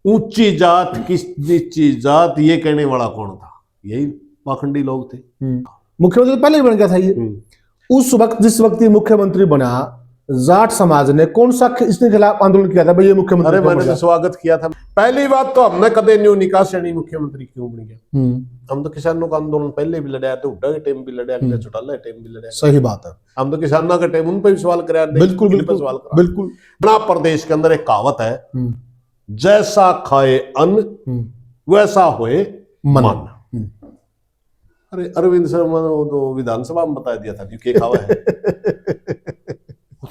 ऊंची जात किस नीची जात, ये कहने वाला कौन था? यही पाखंडी लोग थे। मुख्यमंत्री पहले ही बन गया था ये। उस वक्त जिस वक्त ये मुख्यमंत्री बना, जाट समाज ने कौन सा इसके खिलाफ आंदोलन किया था भाई ये मुख्यमंत्री? अरे मैंने तो स्वागत किया था। पहली बात तो हमने कदे न्यू निकाह श्रेणी मुख्यमंत्री क्यों बन गया? हम तो किसानों का आंदोलन पहले भी लड़ा थे, हुड्डा के टाइम भी लड़ा, अगले चौटाला के टाइम भी लड़ा। सही बात है। हम तो किसानों के टाइम उन पर भी सवाल कराया। बिल्कुल बिल्कुल सवाल बिल्कुल। अपना प्रदेश के अंदर एक कहावत है, जैसा खाए अन्न वैसा होए मन। अरे अरविंद शर्मा ने तो विधानसभा में बता दिया था कि खावा है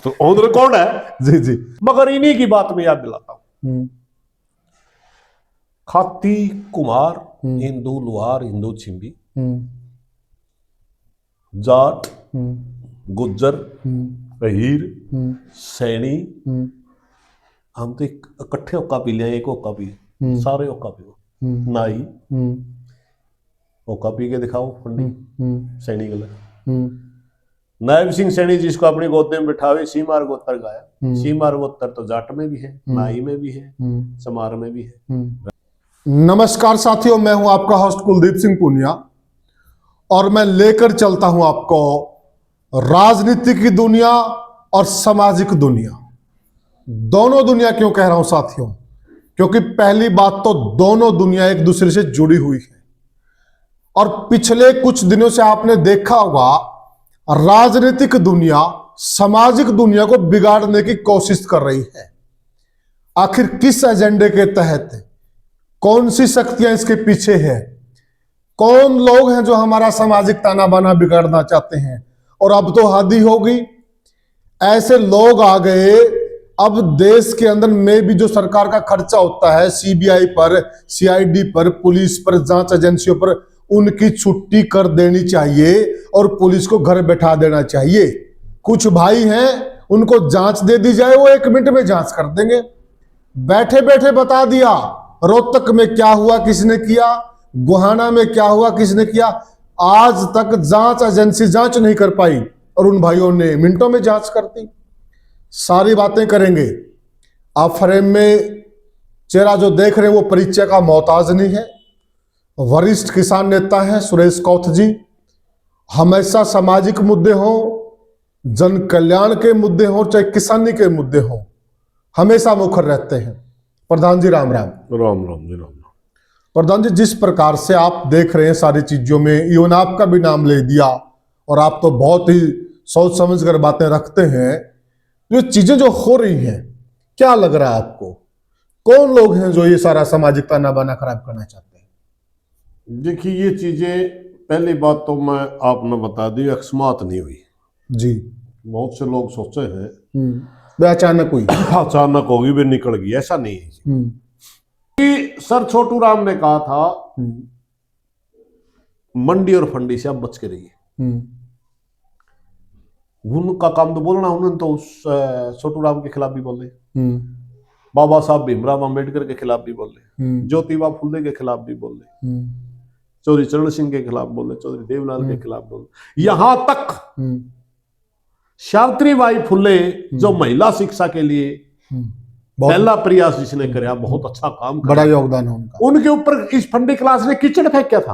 तो ऑन रिकॉर्ड है। जी जी। मगर इन्हीं की बात में याद दिलाता हूं। खाती कुमार, हिंदू लुहार, हिंदू छिंबी, जाट, गुज्जर, अहीर, सैनी, हम तो इकट्ठे होका पी लिया, एक होका पी, सारे होका पी। नाई होका पी के दिखाओ फंडी सैनी गलत। नायब सिंह सैनी जिसको अपनी गोद में बिठावे, सीमार गोत्र गाया। सीमार गोत्र तो जाट में भी है, नाई में भी है, समार में भी है। नमस्कार साथियों, मैं हूं आपका होस्ट कुलदीप सिंह पुनिया और मैं लेकर चलता हूं आपको राजनीति की दुनिया और सामाजिक दुनिया, दोनों दुनिया। क्यों कह रहा हूं साथियों? क्योंकि पहली बात तो दोनों दुनिया एक दूसरे से जुड़ी हुई है और पिछले कुछ दिनों से आपने देखा होगा राजनीतिक दुनिया सामाजिक दुनिया को बिगाड़ने की कोशिश कर रही है। आखिर किस एजेंडे के तहत, कौन सी शक्तियां इसके पीछे है, कौन लोग हैं जो हमारा सामाजिक ताना बाना बिगाड़ना चाहते हैं? और अब तो हद ही हो गई, ऐसे लोग आ गए। अब देश के अंदर में भी जो सरकार का खर्चा होता है, सीबीआई पर, सीआईडी पर, पुलिस पर, जांच एजेंसियों पर, उनकी छुट्टी कर देनी चाहिए और पुलिस को घर बैठा देना चाहिए। कुछ भाई हैं उनको जांच दे दी जाए, वो 1 मिनट में जांच कर देंगे। बैठे बैठे बता दिया रोहतक में क्या हुआ, किसने किया, गोहाना में क्या हुआ, किसने किया। आज तक जांच एजेंसी जांच नहीं कर पाई और उन भाइयों ने मिनटों में जांच कर दी। सारी बातें करेंगे। आप फ्रेम में चेहरा जो देख रहे हैं वो परिचय का मोहताज नहीं है। वरिष्ठ किसान नेता हैं सुरेश कौथ जी। हमेशा सामाजिक मुद्दे हों, जन कल्याण के मुद्दे हों, चाहे किसानी के मुद्दे हों, हमेशा मुखर रहते हैं। प्रधान जी राम राम। राम राम जी, राम राम। प्रधान जी, जिस प्रकार से आप देख रहे हैं सारी चीजों में, इवन आपका भी नाम ले दिया और आप तो बहुत ही सोच समझ कर बातें रखते हैं। ये चीजें जो हो रही हैं, क्या लग रहा है आपको? कौन लोग हैं जो ये सारा सामाजिक ताना बाना खराब करना चाहते हैं? देखिए, ये चीजें पहली बात तो मैं आपने बता दी, अकस्मात नहीं हुई जी। बहुत से लोग सोचे हैं अचानक हुई, अचानक होगी भी निकल गई, ऐसा नहीं है। कि सर छोटू राम ने कहा था मंडी और फंडी से आप बच के रहिए। उनका काम तो बोलना, उन्होंने तो उस छोटू राम के खिलाफ भी बोले, बाबा साहब भीमराव अंबेडकर के खिलाफ भी बोले, ज्योतिबा फुले के खिलाफ भी बोले, चौधरी चरण सिंह के खिलाफ बोले, चौधरी देवलाल के खिलाफ बोले, यहां तक सावित्री बाई फुले जो महिला शिक्षा के लिए पहला प्रयास जिसने कराया, बहुत अच्छा काम करा, बड़ा योगदान है उनका। उनके ऊपर इस फंडी क्लास ने कीचड़ फेंक था।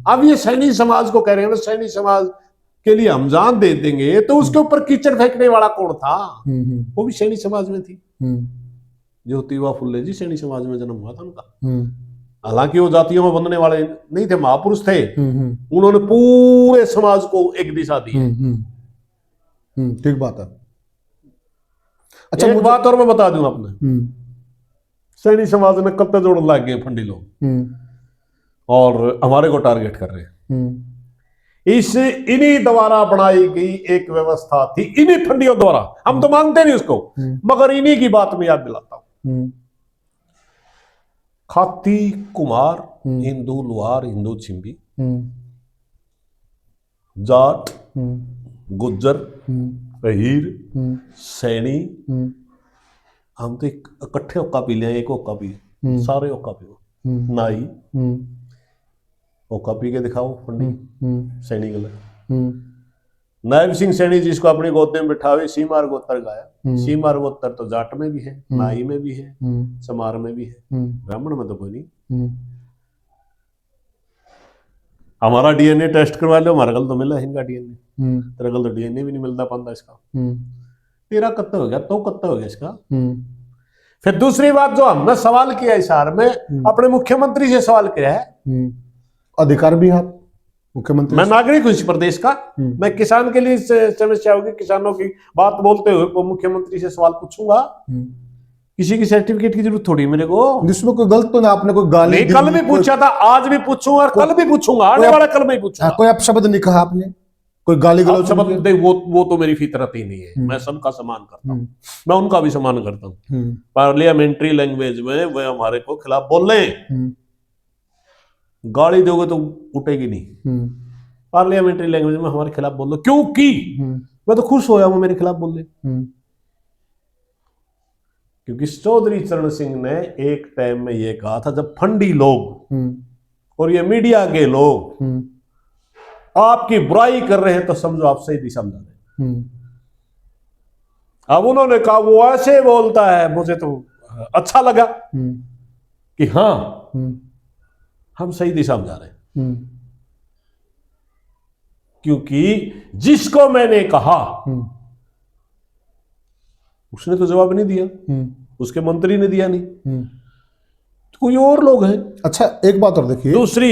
अब ये सैनी समाज को कह रहे हैं सैनी समाज के लिए हम जान दे देंगे, तो उसके ऊपर कीचड़ फेंकने वाला कौन था? वो भी सैनी समाज में थी। ज्योतिबा फुले जी सैनी समाज में जन्म हुआ था उनका। हालांकि वो जातियों में बंधने वाले नहीं थे, महापुरुष थे। उन्होंने पूरे समाज को एक दिशा दी। ठीक बात है। अच्छा, एक बात और मैं बता दूं आपने, सैनी समाज में कत्ते जोड़ लग गए फंडी लोग और हमारे को टारगेट कर रहे हैं। इन्हीं द्वारा बनाई गई एक व्यवस्था थी, इन्हीं फंडियों द्वारा। हम तो मानते नहीं उसको, मगर इन्हीं की बात में याद दिलाता हूं। खाती कुमार, हिंदू लुहार, हिंदू छिंबी, जाट, गुज्जर, अहीर, सैनी, हम तो इकट्ठे होका पी लिया, एक होका पी, सारे होका पी। नाई होका पी के दिखाओ फंडी सैनी गलत। नायब सिंह सैनी जिसको अपनी गोद में बिठावे सीमार गोत्र गाया। सीमार गोत्र तो जाट में भी है, नाई में भी है, समार में भी है, ब्राह्मण में तो कोई नहीं। हमारा डीएनए टेस्ट करवा लो, हमारा गल तो मिला है इनका डीएनए, तेरा गल तो डीएनए भी नहीं मिलता पाता इसका। तेरा कत्ता हो गया तो कत्ता हो गया इसका। फिर दूसरी बात जो हमने सवाल किया इस हार में, अपने मुख्यमंत्री से सवाल किया है। अधिकार भी आप मुख्यमंत्री, मैं नागरिक हूं इस प्रदेश का, मैं किसान के लिए समस्या होगी, किसानों की बात बोलते हुए वो मुख्यमंत्री से सवाल पूछूंगा। किसी की सर्टिफिकेट की जरूरत थोड़ी मेरे को। जिसमें कोई गलत तो ना, आपने कोई गाली नहीं, कल भी पूछा था, आज भी पूछूंगा और कल भी पूछूंगा, आने वाला कल में ही पूछूंगा। कोई अपशब्द नहीं कहा आपने, कोई गाली गलौज शब्द वो तो मेरी फितरत ही नहीं है। मैं सबका सम्मान करता हूँ, मैं उनका भी सम्मान करता हूँ। पार्लियामेंट्री लैंग्वेज में वे हमारे को खिलाफ बोल रहे हैं, गाली दोगे तो उठेगी नहीं। पार्लियामेंट्री लैंग्वेज में हमारे खिलाफ बोल दो, क्योंकि मैं तो खुश होया वो मेरे खिलाफ बोल रहे। क्योंकि चौधरी चरण सिंह ने एक टाइम में ये कहा था, जब फंडी लोग और ये मीडिया के लोग आपकी बुराई कर रहे हैं तो समझो आप सही दिशा में जा रहे हैं। अब उन्होंने कहा वो ऐसे बोलता है, मुझे तो अच्छा लगा कि हाँ हम सही दिशा में जा रहे हैं। क्योंकि जिसको मैंने कहा उसने तो जवाब नहीं दिया, उसके मंत्री ने दिया नहीं, तो कोई और लोग हैं। अच्छा एक बात और देखिए, दूसरी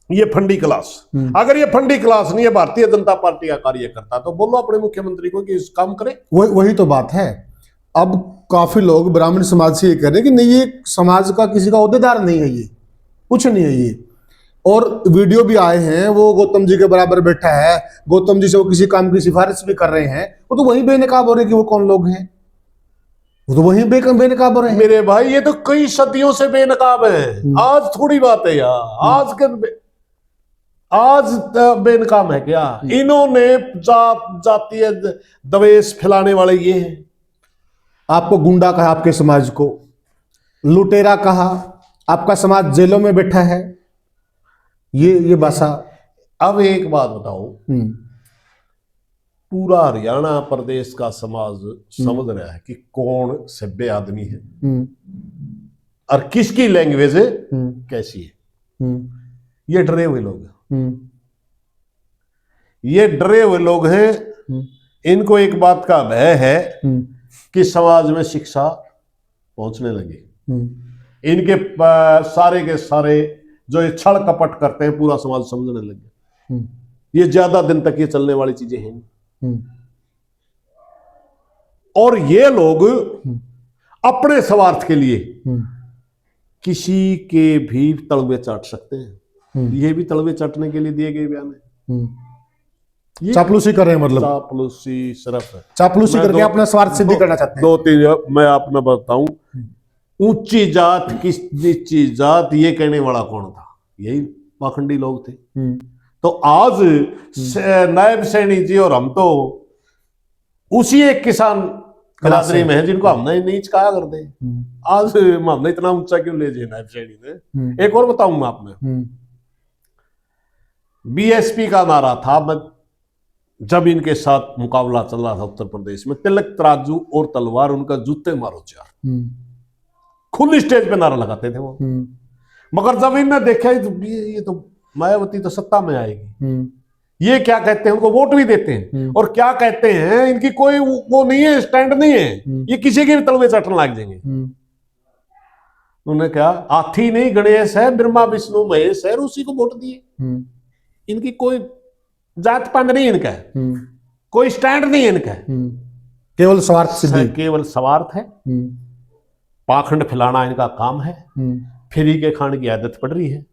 ये फंडी क्लास, अगर ये फंडी क्लास नहीं है भारतीय जनता पार्टी का कार्यकर्ता, तो बोलो अपने मुख्यमंत्री को कि इस काम करे। वही तो बात है। अब काफी लोग ब्राह्मण समाज से ये कह रहे हैं कि नहीं, ये समाज का किसी का ओहदेदार नहीं है, ये कुछ नहीं है ये। और वीडियो भी आए हैं, वो गौतम जी के बराबर बैठा है, गौतम जी से वो किसी काम की सिफारिश भी कर रहे हैं, वो तो वही बेनकाब हो रहे कि वो कौन लोग हैं, वो तो वही बेनकाब हो रहे हैं। मेरे भाई ये तो कई सदियों से बेनकाब है, आज थोड़ी बात है यार, आज बेनकाम है क्या? इन्होंने जातीय दवेश फैलाने वाले ये हैं। आपको गुंडा कहा, आपके समाज को लुटेरा कहा, आपका समाज जेलों में बैठा है, ये भाषा। अब एक बात बताओ, पूरा हरियाणा प्रदेश का समाज समझ रहा है कि कौन सभ्य आदमी है और किसकी लैंग्वेज कैसी है। ये डरे हुए लोग हैं, ये डरे हुए लोग हैं। इनको एक बात का भय है कि समाज में शिक्षा पहुंचने लगी। इनके सारे के सारे जो ये छल कपट करते हैं पूरा समाज समझने लगे। ये ज्यादा दिन तक ये चलने वाली चीजें हैं। और ये लोग अपने स्वार्थ के लिए किसी के भी तलवे चाट सकते हैं। ये भी तलवे चाटने के लिए दिए गए बयान है। चापलूसी कर रहे हैं, मतलब चापलूसी सिर्फ है, चापलूसी करके अपना स्वार्थ सिद्धि करना चाहते हैं। दो तीन मैं आपने बताऊं, ऊंची जात की नीची जात, ये कहने वाला कौन था? यही पाखंडी लोग थे। तो आज नायब सैनी जी और हम तो उसी एक किसान बिरादरी में है जिनको हमने नीच कहा करते। आज हमने इतना ऊंचा क्यों ले जाए नायब सैनी ने? एक और बताऊंगा आपने, बीएसपी का नारा था, मैं जब इनके साथ मुकाबला चल रहा था उत्तर प्रदेश में, तिलक तराजू और तलवार उनका जूते मारो चार, खुली स्टेज पे नारा लगाते थे वो। मगर जब इन्होंने देखा ये तो मायावती तो सत्ता में आएगी, ये क्या कहते हैं, उनको वोट भी देते हैं और क्या कहते हैं, इनकी कोई वो नहीं है, स्टैंड नहीं है, ये किसी के भी तलवे चाटने लग जाएंगे। उन्होंने कहा हाथी नहीं गणेश है, ब्रह्मा विष्णु महेश है, उसी को वोट दिए। इनकी कोई जात पात नहीं, इनका कोई स्टैंड नहीं है, इनका केवल स्वार्थ सिद्धि, केवल स्वार्थ है, पाखंड फैलाना इनका काम है। फ्री के खाने की आदत पड़ रही है,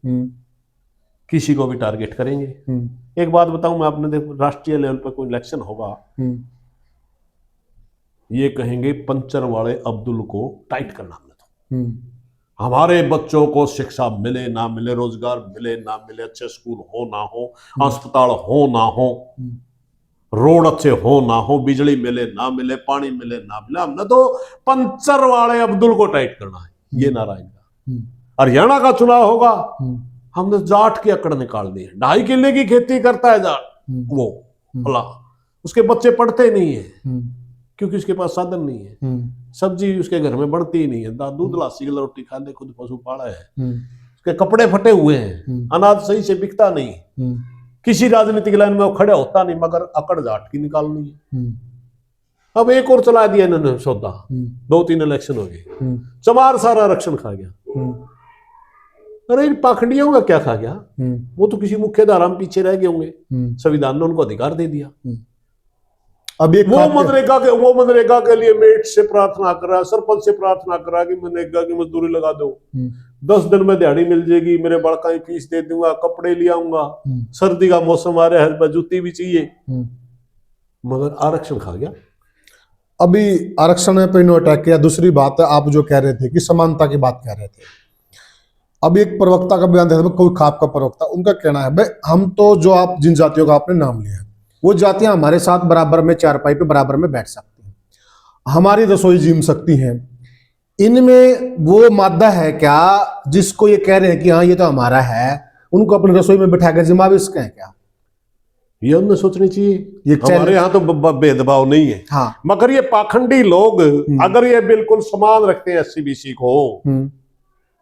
किसी को भी टारगेट करेंगे। एक बात बताऊं मैं, आपने देखो राष्ट्रीय लेवल पर कोई इलेक्शन होगा, ये कहेंगे पंचर वाले अब्दुल को टाइट करना हमने, तो हमारे बच्चों को शिक्षा मिले ना मिले, रोजगार मिले ना मिले, अच्छे स्कूल हो ना हो, अस्पताल हो ना हो, रोड अच्छे हो ना हो, बिजली मिले ना मिले, पानी मिले ना मिले, हमने तो पंचर वाले अब्दुल को टाइट करना है, ये नारा इनका। हरियाणा का चुनाव होगा, हमने जाट के अकड़ निकाल दिए। 2.5 किले की खेती करता है जाट, वो फला, उसके बच्चे पढ़ते नहीं है क्योंकि उसके पास साधन नहीं है, सब्जी उसके घर में बढ़ती ही नहीं है, दूध लासी की रोटी खा ले, खुद पशु पाला है, उसके कपड़े फटे हुए हैं, अनाज सही से बिकता नहीं, किसी राजनीतिक लाइन में वो खड़ा होता नहीं, मगर अकड़ जाट की निकालनी है। अब एक और चला दिया इन्होंने सौदा, 2-3 इलेक्शन हो गए, चमार सारा आरक्षण खा गया। अरे इन पाखंडियों का क्या खा गया? वो तो किसी मुख्य धारा में पीछे रह गए होंगे, संविधान ने उनको अधिकार दे दिया। अब एक वो मनरेगा के लिए मेट से प्रार्थना कर रहा है, सरपंच से प्रार्थना कर रहा है कि मनरेगा की मजदूरी लगा दो, 10 दिन में दिहाड़ी मिल जाएगी, मेरे बड़का की फीस दे दूंगा, कपड़े ले आऊंगा, सर्दी का मौसम आ रहा है, जूती भी चाहिए, मगर आरक्षण खा गया। अभी आरक्षण पे इन्होंने अटैक किया। दूसरी बात है, आप जो कह रहे थे कि समानता की बात कह रहे थे, अभी एक प्रवक्ता का बयान था, कोई खाप का प्रवक्ता, उनका कहना है भाई हम तो, जो आप जिन जातियों का आपने नाम लिया है, वो जातियां हमारे साथ बराबर में चारपाई पे बराबर में बैठ सकती हैं, हमारी रसोई जीम सकती हैं। इनमें वो मादा है क्या जिसको ये कह रहे हैं कि हाँ ये तो हमारा है, उनको अपनी रसोई में बैठा कर जिम्मा भी इसका है क्या? ये हमने सोचनी चाहिए। ये हमारे यहाँ तो भेदभाव नहीं है, हाँ। मगर ये पाखंडी लोग अगर ये बिल्कुल समान रखते हैं SC-BC को,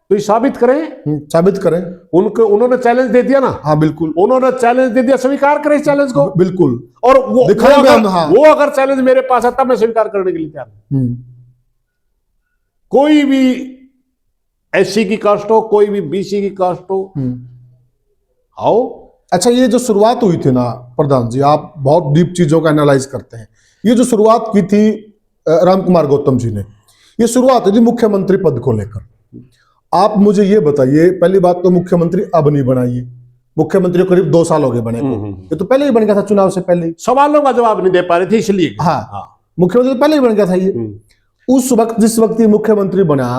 तो ये साबित करें। उन्होंने चैलेंज दे दिया ना, हाँ बिल्कुल, उन्होंने चैलेंज दे दिया, स्वीकार करें इस चैलेंज को, बिल्कुल। और वो अगर चैलेंज मेरे पास आता, मैं स्वीकार करने के लिए तैयार हूं। कोई भी SC की कास्ट हो, कोई भी BC की कास्ट हो, आओ। अच्छा, ये जो शुरुआत हुई थी ना प्रधान जी, आप बहुत डीप चीजों का एनालाइज करते हैं, ये जो शुरुआत की थी रामकुमार गौतम जी ने, ये शुरुआत हुई थी मुख्यमंत्री पद को लेकर। आप मुझे ये बताइए, पहली बात तो मुख्यमंत्री अब नहीं बनाइए, मुख्यमंत्री करीब 2 साल हो गए बने को, ये तो पहले ही बन गया था, चुनाव से पहले। सवालों का जवाब नहीं दे पा रहे थे इसलिए, हाँ। मुख्यमंत्री तो पहले ही बन गया था ये। उस वक्त जिस वक्त ये मुख्यमंत्री बना,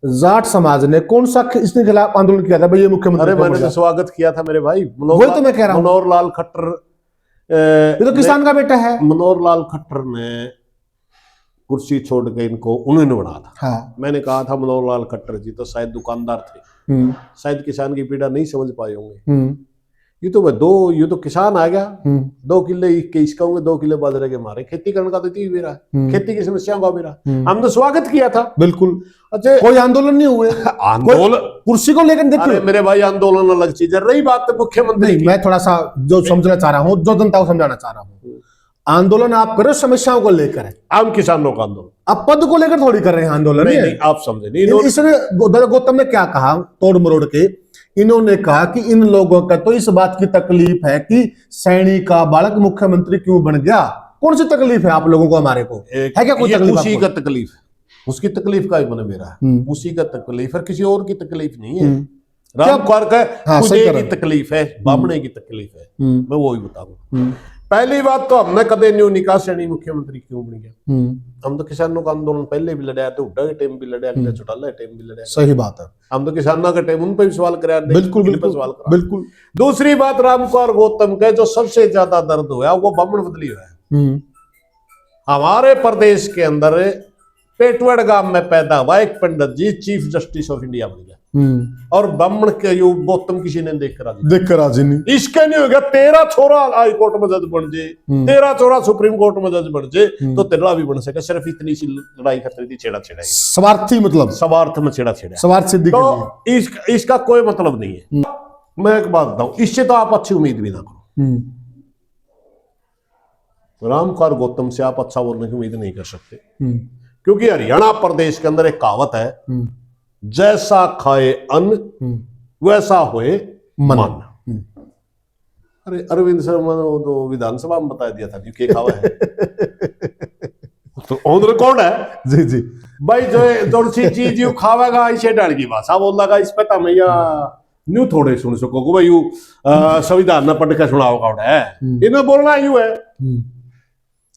जाट समाज ने कौन सा इसके खिलाफ आंदोलन किया था भाई ये मुख्यमंत्री? अरे मैंने तो स्वागत किया था मेरे भाई, वही तो मैं कह रहा हूं। मनोहर लाल खट्टर, ये तो किसान का बेटा है। मनोहर लाल खट्टर ने कुर्सी छोड़ के इनको उन्होंने बनाया था, हाँ। मैंने कहा था मनोहर लाल खट्टर जी तो शायद दुकानदार थे, शायद किसान की पीड़ा नहीं समझ पाए होंगे। ये तो किसान आ गया, 2 किले इसका होंगे, 2 किले बाजरे के मारे, खेती करने का तो इतनी मेरा, खेती की समस्याओं का मेरा, हम तो स्वागत किया था, बिल्कुल। अच्छा, कोई आंदोलन नहीं हुए, आंदोलन कुर्सी को लेकर देखिए मेरे भाई, आंदोलन अलग चीज है। रही बात मुख्यमंत्री, मैं थोड़ा सा जो समझना चाह रहा हूँ, जो जनता को समझाना चाह रहा हूँ, आंदोलन आप कर रहे हो समस्याओं को लेकर है, आम किसानों का आंदोलन, आप पद को लेकर थोड़ी कर रहे हैं आंदोलन। नहीं, आप समझे नहीं। इसने गौतम ने क्या कहा तोड़ मरोड़ के, इन्होंने कहा कि इन लोगों का तो इस बात की तकलीफ है कि सैनिक का बालक मुख्यमंत्री क्यों बन गया। कौन सी तकलीफ है आप लोगों को, हमारे को है क्या कोई तकलीफ? उसी का तकलीफ, उसकी तकलीफ का मन मेरा है, उसी का तकलीफ है, किसी और की तकलीफ नहीं है। रामकुमार का की तकलीफ है, बामणे की तकलीफ है, मैं वो ही बताऊंगा। पहली बात तो हमने कदे न्यू निकाह श्रेणी मुख्यमंत्री क्यों बन गया? हम तो किसानों का आंदोलन पहले भी लड़ा थे, हुड्डा के टाइम भी लड़ा, चौटाला के टाइम भी लड़ा। सही बात है, हम तो किसानों के टाइम उन पर भी सवाल कराया, बिल्कुल सवाल करा, बिल्कुल। दूसरी बात, रामकुमार गौतम के जो सबसे ज्यादा दर्द हुआ वो बामण बदली हुआ है। हमारे प्रदेश के अंदर पेटवड़ गांव में पैदा हुआ एक पंडित जी चीफ जस्टिस ऑफ इंडिया बन गया, और ब्राह्मण के गौतम किसी ने देखकर राजी नहीं। इसके नहीं हो गया, तेरा छोरा हाई कोर्ट में जज बन जाए, तेरा छोरा सुप्रीम कोर्ट में जज बन जाए, तो तेरा भी बन सके। सिर्फ इतनी सी लड़ाई करती थी, छेड़ा छेड़ा, स्वार्थी, मतलब स्वार्थ में छेड़ा छेड़ा, स्वार्थ सिद्धि। तो इसका कोई मतलब नहीं है। मैं एक बात बताऊं, इससे तो आप अच्छी उम्मीद भी ना करो। रामकुमार गौतम से आप अच्छा बोलने की उम्मीद नहीं कर सकते, क्योंकि हरियाणा प्रदेश के अंदर एक कहावत है, जैसा खाए अन्न वैसा होए मन। अरे अरविंद शर्मा ने तो विधानसभा में बता दिया था कि खावा है तो ऑन रिकॉर्ड है जी जी भाई, जो सी चीज यू खावेगा इसे डाल की भाषा बोल लगा, इस पता मैं न्यू थोड़े सुन सको भाई, यू संविधान न पढ़ के सुनाओगा है, इन्हें बोलना यू है।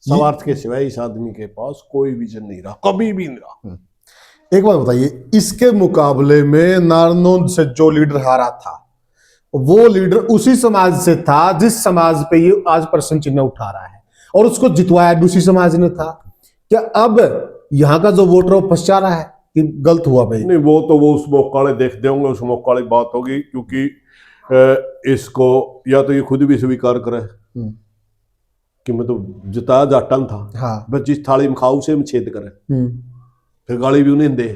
स्वार्थ के सिवाय इस आदमी के पास कोई विजन नहीं रहा, कभी भी नहीं रहा। एक बात बताइए, इसके मुकाबले में नारनौंद से जो लीडर हारा था, वो लीडर उसी समाज से था जिस समाज पे ये आज प्रश्न चिन्ह उठा रहा है, और उसको जितवाया भी उसी समाज ने था। क्या अब यहाँ का जो वोटर वो पछता रहा है कि गलत हुआ भाई? नहीं, वो उस मौकाले देख देंगे, उस मौकाले बात होगी, क्योंकि इसको या तो ये खुद भी स्वीकार करे कि मैं तो जिताया जाटन था, हाँ। बस जिस थाली में खाऊ से हम छेद करें, फिर गाली भी उन्हें दे।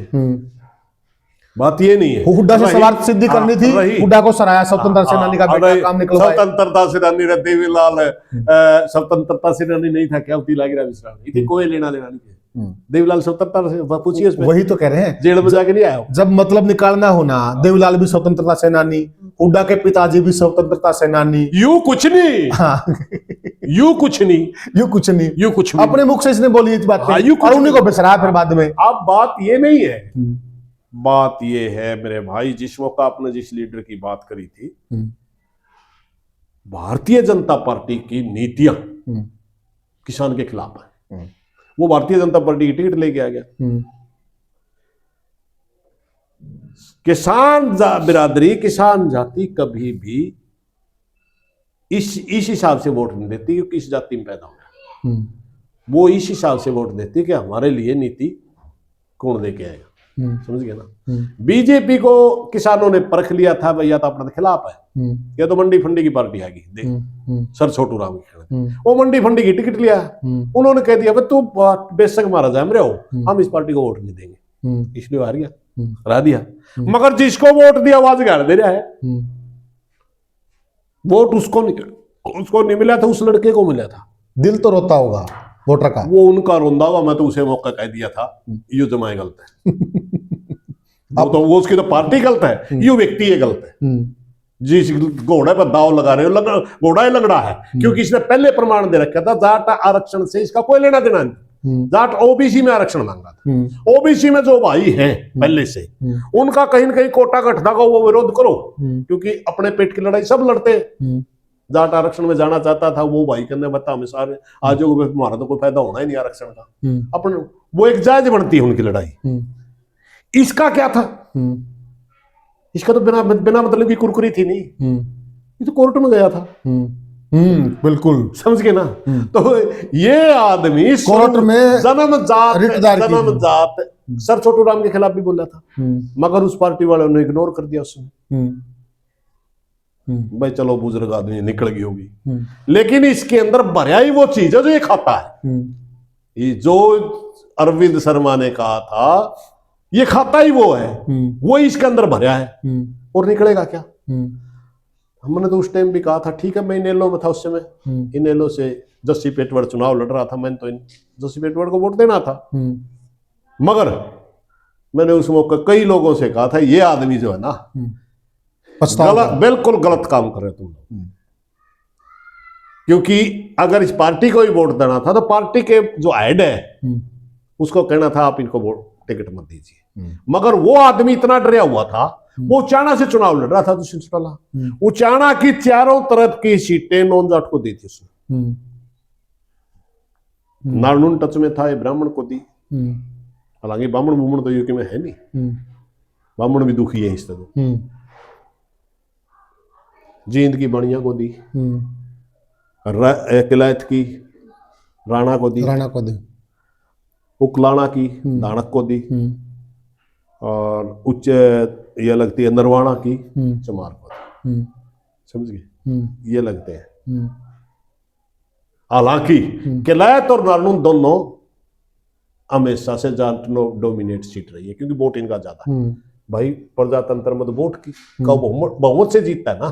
बात ये नहीं है, हुड्डा से सवार सिद्धि करनी थी, रही। हुड्डा को सराया स्वतंत्रता सेनानी का बेटा काम निकलवाया। स्वतंत्रता सेनानी रे देवीलाल स्वतंत्रता सेनानी नहीं था क्या, तिलागी राम मिश्रा इतनी कोई लेना देना नहीं है। देवीलाल स्वतंत्रता से पूछिए उसमें, वही तो कह रहे हैं, जेल में जाके नहीं आया। जब मतलब निकालना होना, देवीलाल भी स्वतंत्रता सेनानी, हुड्डा के पिताजी भी स्वतंत्रता सेनानी। यू कुछ नहीं, हाँ यू कुछ नहीं, यू कुछ नहीं, यू कुछ नहीं, अपने मुख से इसने बोली इस बात हाँ, और उन्हीं को बिसराया फिर बाद में। अब बात ये नहीं है, बात ये है मेरे भाई, जिस मौका आपने जिस लीडर की बात करी थी, भारतीय जनता पार्टी की नीतियां किसान के खिलाफ है। वो भारतीय जनता पार्टी की टिकट लेके आ गया। किसान बिरादरी, किसान जाति कभी भी इस हिसाब से वोट नहीं देती कि किस जाति में पैदा हो। वो इस हिसाब से वोट देती कि हमारे लिए नीति कौन लेके आएगा। समझ गए ना। बीजेपी को किसानों ने परख लिया था, भैया तो अपने खिलाफ है, ये तो मंडी फंडी की पार्टी आएगी। सर छोटू राम की वो मंडी फंडी की टिकट लिया, उन्होंने कह दिया तू बेशक मारा जाए मेरे हो, हम इस पार्टी को वोट नहीं देंगे, इसलिए हार गया, हरा दिया। मगर जिसको वोट दिया आवाज गाड़ दे रहा है, वोट उसको नहीं मिला था, उस लड़के को मिला था। दिल तो रोता होगा वोटर का, वो उनका रोंदा होगा। मैं तो उसे मौका कह दिया था, ये जमाए गलत है। वो उसकी तो पार्टी गलत है, ये व्यक्ति ये गलत है। जिस घोड़े पर दाव लगा रहे हो, घोड़ा ही लंगड़ा है, क्योंकि इसने पहले प्रमाण दे रखा था जाट आरक्षण से इसका कोई लेना देना नहीं। जाट ओबीसी में आरक्षण मांगा था, ओबीसी में जो भाई हैं पहले से, उनका कहीं न कहीं कोटा घटना का वो विरोध करो, क्योंकि अपने पेट की लड़ाई सब लड़ते हैं। जाट आरक्षण में जाना चाहता था वो भाई, कहने बता हमें सारे आज हमारा तो कोई फायदा होना ही नहीं आरक्षण का, अपन वो एक जायज बनती है उनकी लड़ाई। इसका क्या था, इसका तो बिना मतलब की कुरकुरी थी नहीं, ये तो कोर्ट में गया था। बिल्कुल समझ गए ना। तो ये आदमी कोर्ट में जन्मजात सर छोटू राम के खिलाफ भी बोला था, मगर उस पार्टी वालों ने इग्नोर कर दिया उसने। भाई चलो बुजुर्ग आदमी निकल गई होगी, लेकिन इसके अंदर भरिया ही वो चीज है जो ये खाता है। ये जो अरविंद शर्मा ने कहा था, ये खाता ही वो है, वो इसके अंदर भरिया है। और निकलेगा क्या। हमने तो उस टाइम भी कहा था, ठीक है मैं इनेलो में था उस समय, इनेलो से जस्सी पेटवर चुनाव लड़ रहा था, मैंने तो जस्सी पेटवर को वोट देना था। मगर मैंने उस मौके कई लोगों से कहा था, ये आदमी जो है ना बिल्कुल गलत काम कर रहे तुम लोग, क्योंकि अगर इस पार्टी को ही वोट देना था तो पार्टी के जो हेड है उसको कहना था आप इनको वोट टिकट मत दीजिए। मगर वो आदमी इतना डरा हुआ था, वो उचाना से चुनाव लड़ रहा था, उचाना की चारों तरफ की सीटें नॉन जाट को दी थी उसने। नारनून टच में था, ये ब्राह्मण को दी। हालांकि ब्राह्मण बुमण तो यूके में है नहीं, ब्राह्मण भी दुखी है इस तरह। जींद की बणिया को दी, किलायत की राणा को दी, उकलाना की दानक को दी, और उच्च ये लगती है नरवाणा की चमार को दी। समझ गए, ये लगते हैं। हालांकि किलायत और नारनून दोनों हमेशा से जाट डोमिनेट सीट रही है, क्योंकि वोट इनका ज्यादा है। भाई प्रजातंत्र में तो वोट की बहुमत से जीतता है ना,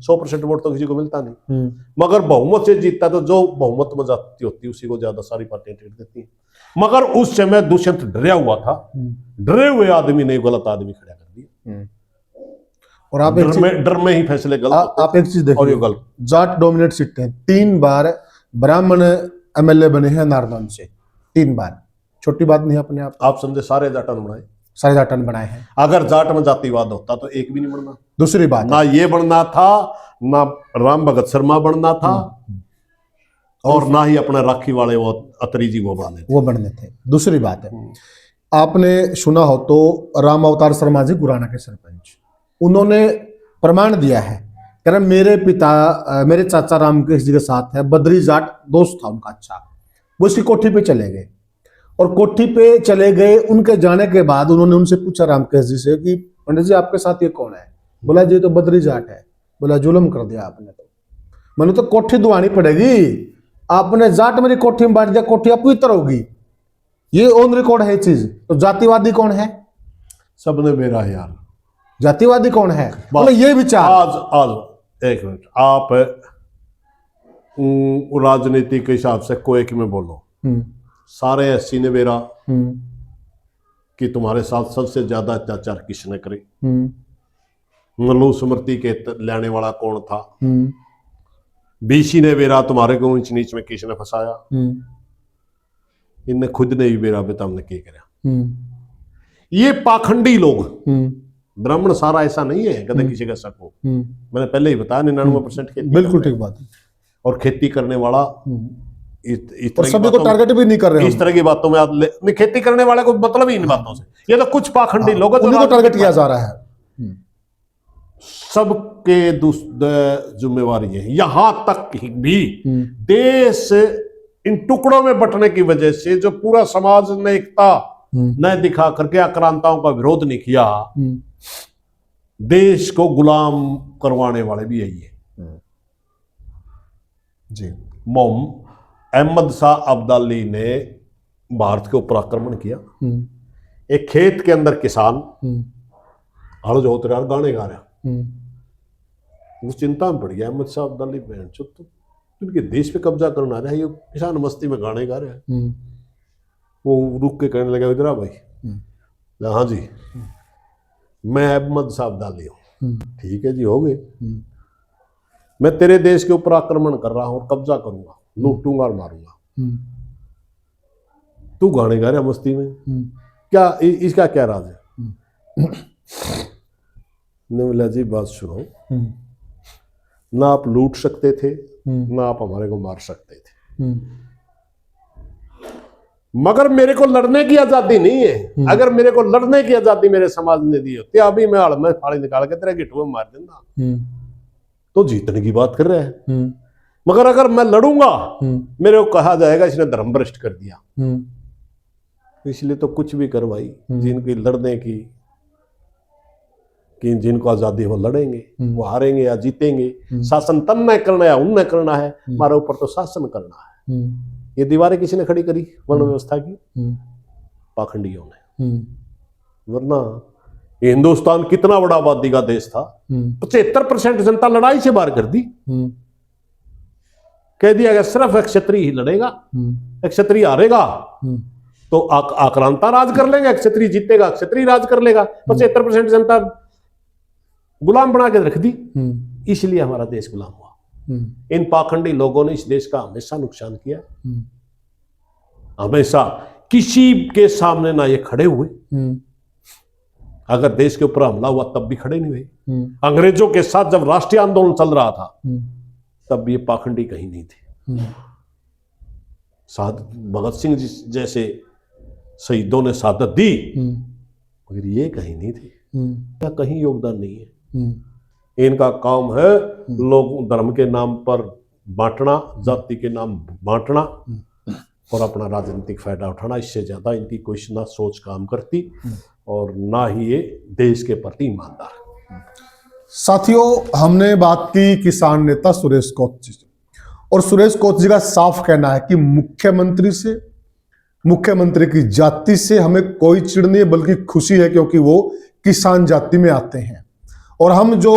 100% वोट तो किसी को मिलता नहीं, मगर बहुमत से जीतता तो जो बहुमत में जाती होती है उसी को ज्यादा सारी पार्टियां टिकट देती हैं। मगर उस समय दुष्यंत डरा हुआ था, डरे हुए आदमी ने गलत आदमी खड़ा कर दिया, और आप डर में ही फैसले गलत। आप एक चीज देखिए, और ये गलत जाट डोमिनेट सीटें हैं। 3 बार ब्राह्मण एमएलए बने हैं नारनौल से, 3 बार, छोटी बात नहीं अपने आप समझे। सारे जाटन बनाए, सारे जाटन बनाए हैं। अगर जाट में जातिवाद होता तो एक भी नहीं बनना। दूसरी बात ना ये बनना था, ना राम भगत शर्मा बनना था, और ना ही अपने राखी वाले वो अतरी जी वो बनने थे। दूसरी बात है, आपने सुना हो तो राम अवतार शर्मा जी गुराना के सरपंच, उन्होंने प्रमाण दिया है, कह रहे मेरे पिता मेरे चाचा रामकेश जी के साथ है, बद्री जाट दोस्त था उनका अच्छा। वो इसकी कोठी पे चले गए, और कोठी पे चले गए, उनके जाने के बाद उन्होंने उनसे पूछा रामकेश जी से कि पंडित जी आपके साथ ये कौन है। बोला जी तो बद्री जाट है। बोला जुल्म कर दिया आपने, तो मैंने तो कोठी दुआनी पड़ेगी, आपने जाट मेरी कोठी में बांट दिया, कोठी अपवित्र होगी, ये ऑन रिकॉर्ड है चीज। तो जातिवादी कौन है? सबने मेरा है यार। जातिवादी कौन है? मतलब ये विचार। आज एक मिनट, आप राजनीति के हिसाब से कोई कि मैं बोलो, सारे एससी ने मेरा कि तुम्हारे साथ सबसे ज्यादा अत्याचार किसने करे, मनुस्मृति के लेने वाला कौन था, बीसी ने मेरा तुम्हारे को ऊंच नीच में किसने फंसाया, इनने खुद ने भी मेरा बेटा हमने क्या करा। ये पाखंडी लोग, ब्राह्मण सारा ऐसा नहीं है कदे किसी का शक हो। मैंने पहले ही बताया 99% खेती, बिल्कुल ठीक बात है। और खेती करने वाला और सभी को टारगेट भी नहीं कर रहे हैं। इस तरह की बातों में नहीं, खेती करने वाले को मतलब ही इन बातों से। ये तो कुछ पाखंडी लोग उन्हीं को टारगेट किया जा रहा है। सबके जिम्मेवारी है। यहां तक भी देश इन टुकड़ों में बंटने की वजह से जो पूरा समाज ने एकता न दिखा करके आक्रांताओं का विरोध नहीं किया, देश को गुलाम करवाने वाले भी यही है जी। अहमद शाह अब्दाली ने भारत के ऊपर आक्रमण किया। एक खेत के अंदर किसान हल जो होते गाने गा रहा, वो चिंता में पड़ गया। अहमद शाह अब्दाली बहन चुप तो उनके देश पे कब्जा करना रहा है, ये किसान मस्ती में गाने गा रहे हैं। वो रुक के कहने लगा, इधर आ भाई। हाँ जी, मैं अहमद शाह अब्दाली हूँ। ठीक है जी, हो गए। मैं तेरे देश के ऊपर आक्रमण कर रहा हूँ और कब्जा करूंगा, लूटूंगा और मारूंगा। तू गाने गा रहा मस्ती में, क्या इसका क्या राज है? ने बोला जी बात सुनो, ना आप लूट सकते थे, ना आप हमारे को मार सकते थे, मगर मेरे को लड़ने की आजादी नहीं है। अगर मेरे को लड़ने की आजादी मेरे समाज ने दी होती, अभी मैं हड़ में फाड़ी निकाल के तेरे गिट्टू में मार देना। तो जीतने की बात कर रहे हैं। मगर अगर मैं लड़ूंगा, मेरे को कहा जाएगा इसने धर्म भ्रष्ट कर दिया। इसलिए तो कुछ भी कर भाई, जिनकी लड़ने की, कि जिनको आजादी हो लड़ेंगे, वो हारेंगे या जीतेंगे। शासन तन न करना है, उन न करना है, हमारे ऊपर तो शासन करना है। ये दीवारें किसी ने खड़ी करी वर्ण व्यवस्था की? पाखंडियों ने। वरना हिंदुस्तान कितना बड़ा आबादी का देश था, 75% जनता लड़ाई से बाहर कर दी। कह दिया गया सिर्फ एक क्षत्रिय ही लड़ेगा, एक क्षत्रिय हारेगा तो आक्रांता राज कर लेंगे, एक क्षत्रिय जीतेगा क्षत्रिय राज कर लेगा। 75% जनता गुलाम बना के रख दी, इसलिए हमारा देश गुलाम हुआ। इन पाखंडी लोगों ने इस देश का हमेशा नुकसान किया, हमेशा। किसी के सामने ना ये खड़े हुए, अगर देश के ऊपर हमला हुआ तब भी खड़े नहीं हुए। अंग्रेजों के साथ जब राष्ट्रीय आंदोलन चल रहा था तब भी ये पाखंडी कहीं नहीं थे। भगत सिंह जैसे शहीदों ने शहादत दी, मगर ये कहीं नहीं थे, क्या कहीं योगदान नहीं है। इनका काम है लोग धर्म के नाम पर बांटना, जाति के नाम बांटना और अपना राजनीतिक फायदा उठाना। इससे ज्यादा इनकी कोई ना सोच काम करती और ना ही ये देश के प्रति ईमानदार। साथियों, हमने बात की किसान नेता सुरेश कौथ जी, और सुरेश कौथ जी का साफ कहना है कि मुख्यमंत्री से, मुख्यमंत्री की जाति से हमें कोई चिढ़ नहीं है, बल्कि खुशी है, क्योंकि वो किसान जाति में आते हैं। और हम जो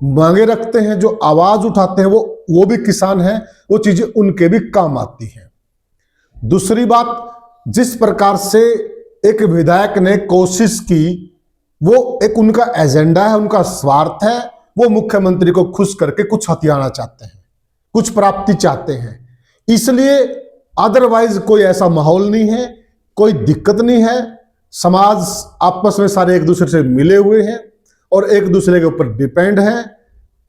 मांगे रखते हैं, जो आवाज उठाते हैं, वो भी किसान हैं, वो चीजें उनके भी काम आती हैं। दूसरी बात, जिस प्रकार से एक विधायक ने कोशिश की, वो एक उनका एजेंडा है, उनका स्वार्थ है। वो मुख्यमंत्री को खुश करके कुछ हथियाना चाहते हैं, कुछ प्राप्ति चाहते हैं, इसलिए। अदरवाइज कोई ऐसा माहौल नहीं है, कोई दिक्कत नहीं है। समाज आपस में सारे एक दूसरे से मिले हुए हैं और एक दूसरे के ऊपर डिपेंड है,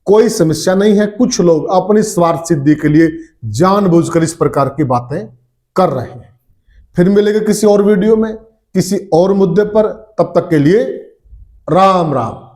कोई समस्या नहीं है। कुछ लोग अपनी स्वार्थ सिद्धि के लिए जानबूझकर इस प्रकार की बातें कर रहे हैं। फिर मिलेंगे किसी और वीडियो में, किसी और मुद्दे पर। तब तक के लिए राम राम।